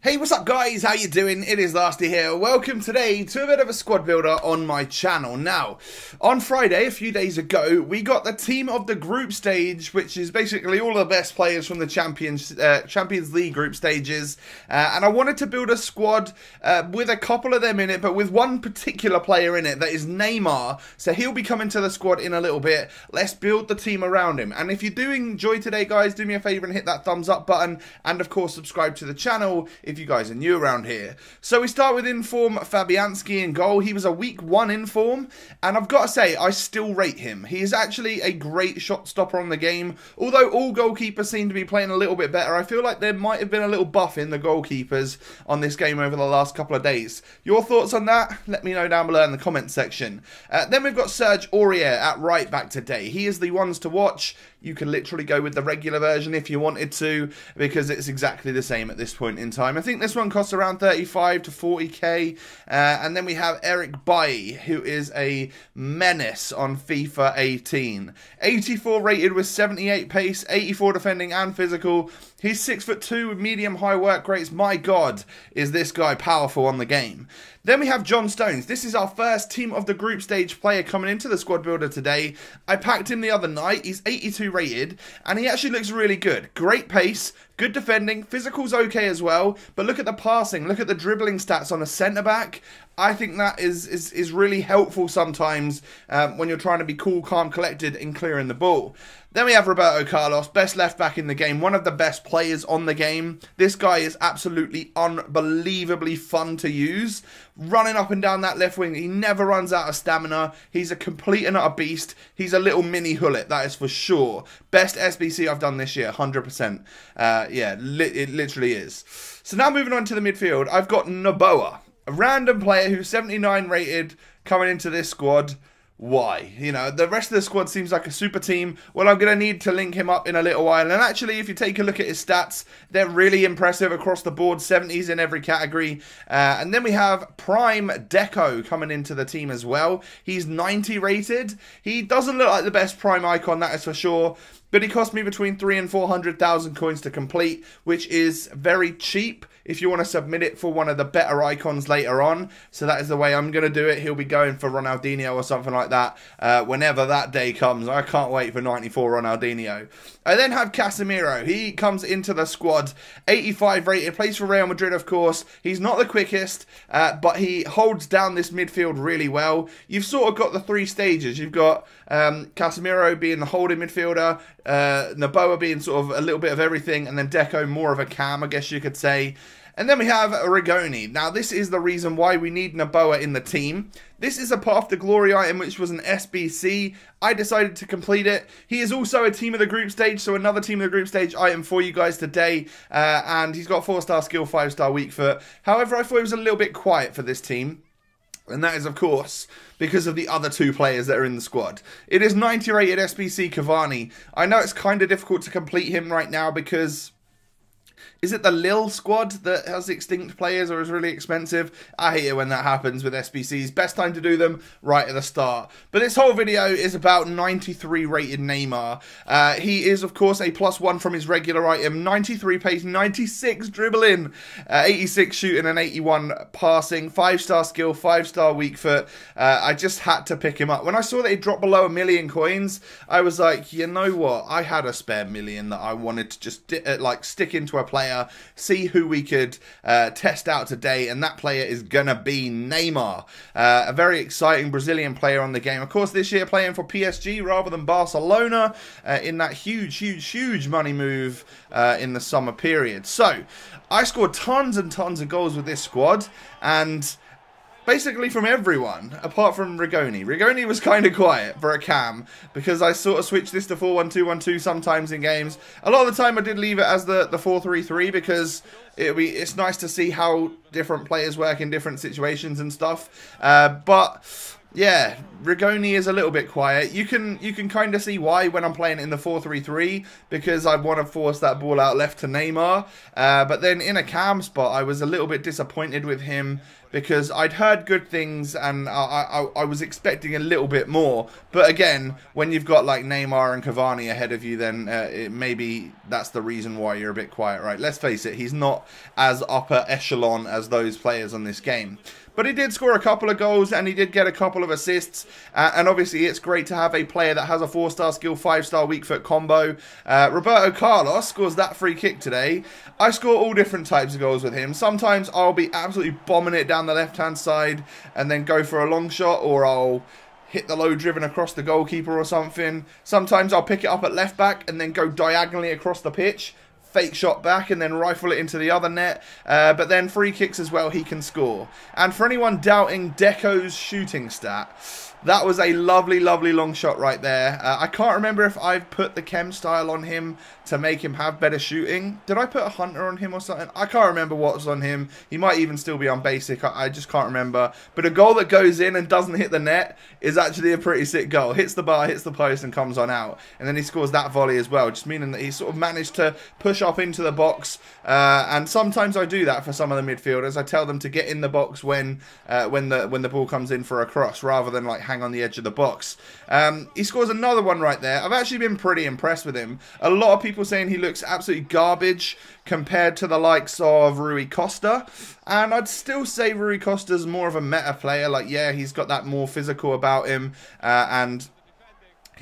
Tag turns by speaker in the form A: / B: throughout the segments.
A: Hey, what's up guys? How you doing? It is Lasty here. Welcome today to a bit of a squad builder on my channel. Now, on Friday, a few days ago, we got the team of the group stage, which is basically all the best players from the Champions League group stages. And I wanted to build a squad with a couple of them in it, but with one particular player in it, that is Neymar. So he'll be coming to the squad in a little bit. Let's build the team around him. And if you do enjoy today, guys, do me a favor and hit that thumbs up button. And of course, subscribe to the channel if you guys are new around here. So we start with inform Fabianski in goal. He was a week 1 inform, and I've got to say, I still rate him. He is actually a great shot stopper on the game. Although all goalkeepers seem to be playing a little bit better, I feel like there might have been a little buff in the goalkeepers on this game over the last couple of days. Your thoughts on that? Let me know down below in the comment section. Then we've got Serge Aurier at right back today. He is the ones to watch. You can literally go with the regular version if you wanted to, because it's exactly the same at this point in time. I think this one costs around 35 to 40k. And then we have Eric Bailly, who is a menace on FIFA 18. 84 rated with 78 pace, 84 defending and physical. He's 6'2" with medium-high work rates. My God, is this guy powerful on the game. Then we have John Stones. This is our first team of the group stage player coming into the squad builder today. I packed him the other night. He's 82 rated, and he actually looks really good. Great pace, good defending, physical's okay as well, but look at the passing, look at the dribbling stats on a centre-back. I think that is really helpful sometimes when you're trying to be cool, calm, collected in clearing the ball. Then we have Roberto Carlos, best left back in the game, one of the best players on the game. This guy is absolutely unbelievably fun to use. Running up and down that left wing, he never runs out of stamina. He's a complete and utter beast. He's a little mini Hullet, that is for sure. Best SBC I've done this year, 100%. Yeah, it literally is. So now moving on to the midfield, I've got Noboa, a random player who's 79 rated coming into this squad. Why? You know, the rest of the squad seems like a super team. Well, I'm going to need to link him up in a little while. And actually, if you take a look at his stats, they're really impressive across the board. 70s in every category. And then we have Prime Deco coming into the team as well. He's 90 rated. He doesn't look like the best Prime icon, that is for sure. But he cost me between 300,000 and 400,000 coins to complete, which is very cheap if you want to submit it for one of the better icons later on. So that is the way I'm going to do it. He'll be going for Ronaldinho or something like that whenever that day comes. I can't wait for 94 Ronaldinho. I then have Casemiro. He comes into the squad, 85 rated, plays for Real Madrid, of course. He's not the quickest, but he holds down this midfield really well. You've sort of got the 3 stages. You've got Casemiro being the holding midfielder, Noboa being sort of a little bit of everything, and then Deco more of a cam, I guess you could say. And then we have Rigoni. Now, this is the reason why we need Noboa in the team. This is a Path to Glory item, which was an SBC. I decided to complete it. He is also a team of the group stage, so another team of the group stage item for you guys today. And he's got 4-star skill, 5-star weak foot. However, I thought he was a little bit quiet for this team. And that is, of course, because of the other 2 players that are in the squad. It is 90 rated SBC Cavani. I know it's kind of difficult to complete him right now because... Is it the Lille squad that has extinct players or is really expensive? I hate it when that happens with SBCs. Best time to do them right at the start. But this whole video is about 93 rated Neymar. He is, of course, a +1 from his regular item. 93 pace, 96 dribbling, 86 shooting and 81 passing. 5-star skill, 5-star weak foot. I just had to pick him up. When I saw that he dropped below 1 million coins, I was like, you know what? I had a spare million that I wanted to just stick into a player. See who we could test out today, and that player is gonna be Neymar, a very exciting Brazilian player on the game. Of course, this year playing for PSG rather than Barcelona in that huge money move in the summer period. So I scored tons and tons of goals with this squad, and basically from everyone, apart from Rigoni. Rigoni was kind of quiet for a cam, because I sort of switched this to 4-1-2-1-2 sometimes in games. A lot of the time I did leave it as the 4-3-3, because it's nice to see how different players work in different situations and stuff. But Yeah, Rigoni is a little bit quiet. You can kind of see why when I'm playing in the 4-3-3, because I want to force that ball out left to Neymar. But then in a cam spot, I was a little bit disappointed with him because I'd heard good things and I was expecting a little bit more. But again, when you've got like Neymar and Cavani ahead of you, then maybe that's the reason why you're a bit quiet, right? Let's face it, he's not as upper echelon as those players on this game. But he did score a couple of goals and he did get a couple of assists. And obviously it's great to have a player that has a 4-star skill, 5-star weak foot combo. Roberto Carlos scores that free kick today. I score all different types of goals with him. Sometimes I'll be absolutely bombing it down the left-hand side and then go for a long shot, or I'll hit the low driven across the goalkeeper or something. Sometimes I'll pick it up at left back and then go diagonally across the pitch, fake shot back and then rifle it into the other net. But then free kicks as well, he can score. And for anyone doubting Deco's shooting stat, that was a lovely, lovely long shot right there. I can't remember if I've put the chem style on him to make him have better shooting. Did I put a hunter on him or something? I can't remember what's on him. He might even still be on basic. I just can't remember. But a goal that goes in and doesn't hit the net is actually a pretty sick goal. Hits the bar, hits the post and comes on out. And then he scores that volley as well, just meaning that he sort of managed to push up into the box. And sometimes I do that for some of the midfielders. I tell them to get in the box when the ball comes in for a cross, rather than like hang on the edge of the box. He scores another one right there. I've actually been pretty impressed with him. A lot of people saying he looks absolutely garbage compared to the likes of Rui Costa, and I'd still say Rui Costa's more of a meta player. Like, yeah, he's got that more physical about him, and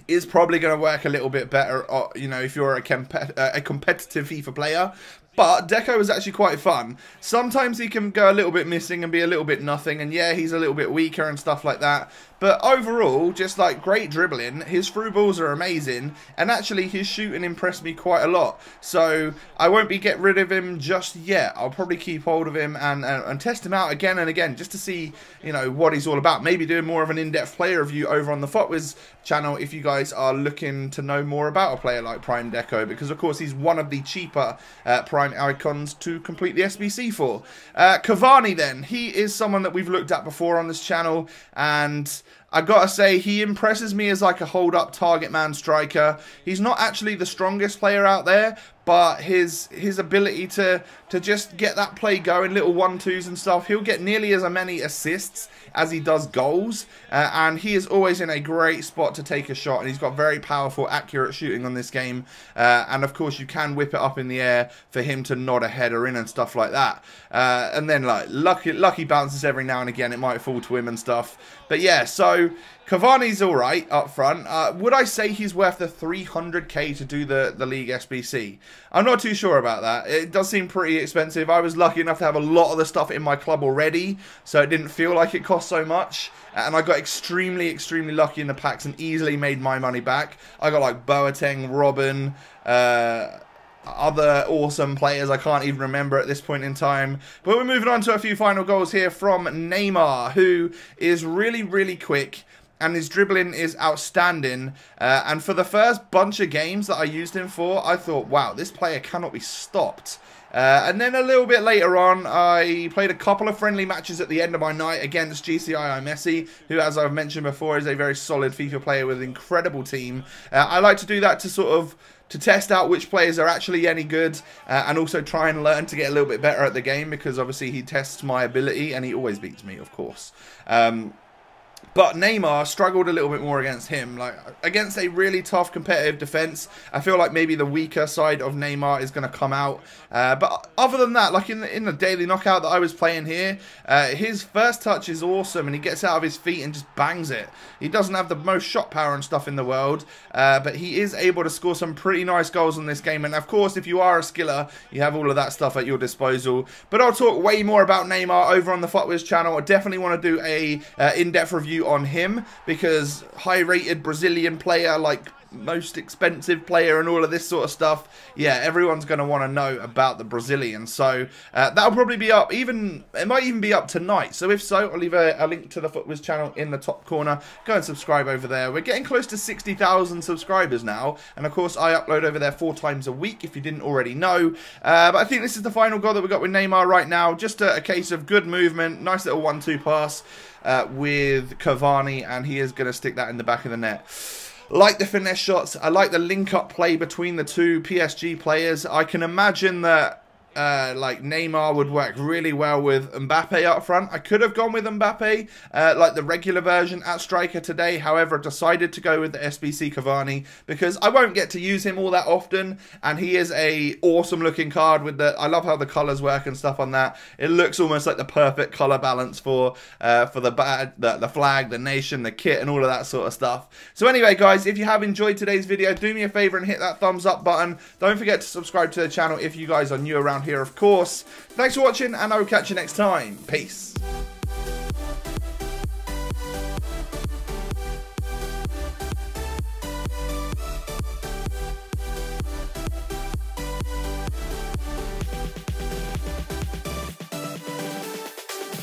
A: is probably going to work a little bit better, you know, if you're a competitive FIFA player. But Deco is actually quite fun. Sometimes he can go a little bit missing and be a little bit nothing. And yeah, he's a little bit weaker and stuff like that. But overall, just like great dribbling. His through balls are amazing. And actually, his shooting impressed me quite a lot. So I won't be getting rid of him just yet. I'll probably keep hold of him and test him out again and again, just to see, you know, what he's all about. Maybe doing more of an in-depth player review over on the FUTWIZ channel if you guys are looking to know more about a player like Prime Deco. Because, of course, he's one of the cheaper Prime icons to complete the SBC for. Cavani then, he is someone that we've looked at before on this channel, and I gotta say, he impresses me as like a hold-up target man striker. He's not actually the strongest player out there, but his ability to just get that play going, little 1-2s and stuff, he'll get nearly as many assists as he does goals, and he is always in a great spot to take a shot, and he's got very powerful, accurate shooting on this game, and of course you can whip it up in the air for him to nod a header in and stuff like that, and then like lucky bounces every now and again, it might fall to him and stuff. But yeah, so Cavani's alright up front. Would I say he's worth the 300k to do the League SBC? I'm not too sure about that. It does seem pretty expensive. I was lucky enough to have a lot of the stuff in my club already, so it didn't feel like it cost so much. And I got extremely, extremely lucky in the packs and easily made my money back. I got like Boateng, Robin, other awesome players I can't even remember at this point in time. But we're moving on to a few final goals here from Neymar, who is really, really quick. And his dribbling is outstanding. And for the first bunch of games that I used him for, I thought, wow, this player cannot be stopped. And then a little bit later on, I played a couple of friendly matches at the end of my night against GCI Messi, who, as I've mentioned before, is a very solid FIFA player with an incredible team. I like to do that to test out which players are actually any good, and also try and learn to get a little bit better at the game, because obviously he tests my ability, and he always beats me, of course. But Neymar struggled a little bit more against him. Like, against a really tough competitive defense, I feel like maybe the weaker side of Neymar is going to come out. But other than that, like in the daily knockout that I was playing here, his first touch is awesome, and he gets out of his feet and just bangs it. He doesn't have the most shot power and stuff in the world, but he is able to score some pretty nice goals in this game. And of course, if you are a skiller, you have all of that stuff at your disposal. But I'll talk way more about Neymar over on the FUTWIZ channel. I definitely want to do a in-depth review on him, because high-rated Brazilian player like most expensive player and all of this sort of stuff, yeah, everyone's going to want to know about the Brazilian. So that'll probably be up, it might even be up tonight. So if so, I'll leave a link to the FUTWIZ channel in the top corner. Go and subscribe over there. We're getting close to 60,000 subscribers now, and of course I upload over there 4 times a week if you didn't already know. But I think this is the final goal that we got with Neymar right now. Just a case of good movement, nice little 1-2 pass with Cavani, and he is going to stick that in the back of the net. Like the finesse shots, I like the link-up play between the two PSG players. I can imagine that like Neymar would work really well with Mbappe up front. I could have gone with Mbappe, like the regular version at striker today. However, I decided to go with the SBC Cavani because I won't get to use him all that often, and he is a awesome looking card with the. I love how the colours work and stuff on that. It looks almost like the perfect colour balance for the flag, the nation, the kit, and all of that sort of stuff. So anyway, guys, if you have enjoyed today's video, do me a favour and hit that thumbs up button. Don't forget to subscribe to the channel if you guys are new around here, of course. Thanks for watching, and I will catch you next time. Peace.